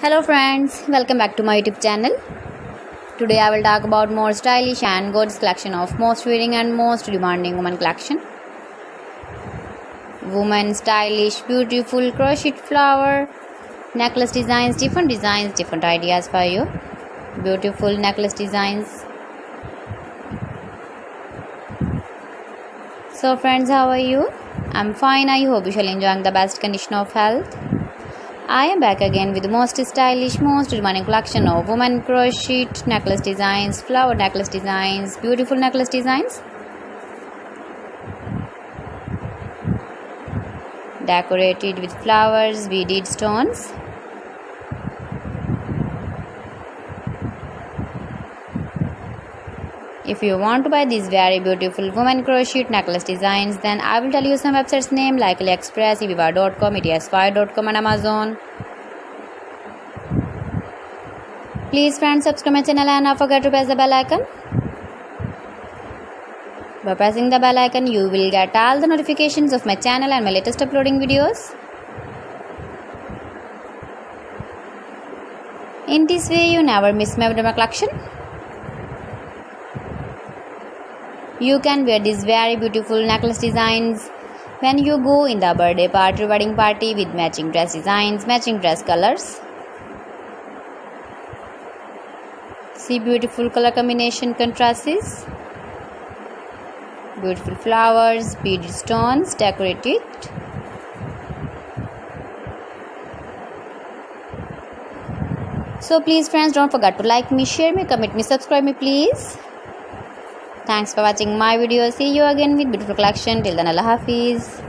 Hello friends, welcome back to my YouTube channel. Today I will talk about more stylish and gorgeous collection of most wearing and most demanding women collection. Women stylish, beautiful crocheted flower necklace designs, different ideas for you. Beautiful necklace designs. So friends, how are you? I'm fine. I hope you shall enjoying the best condition of health. I am back again with the most stylish, most demanding collection of women crochet necklace designs, flower necklace designs, beautiful necklace designs, decorated with flowers, beaded stones. If you want to buy these very beautiful women crochet necklace designs, then I will tell you some websites name like AliExpress, eBay.com, ets5.com and Amazon. Please friends, subscribe my channel and don't forget to press the bell icon. By pressing the bell icon, you will get all the notifications of my channel and my latest uploading videos. In this way, you never miss my collection. You can wear these very beautiful necklace designs when you go in the birthday party, wedding party with matching dress designs, matching dress colors. See beautiful color combination contrasts. Beautiful flowers, beaded stones, decorated. So please friends, don't forget to like me, share me, comment me, subscribe me please. Thanks for watching my video. See you again with beautiful collection. Till then, Allah Hafiz.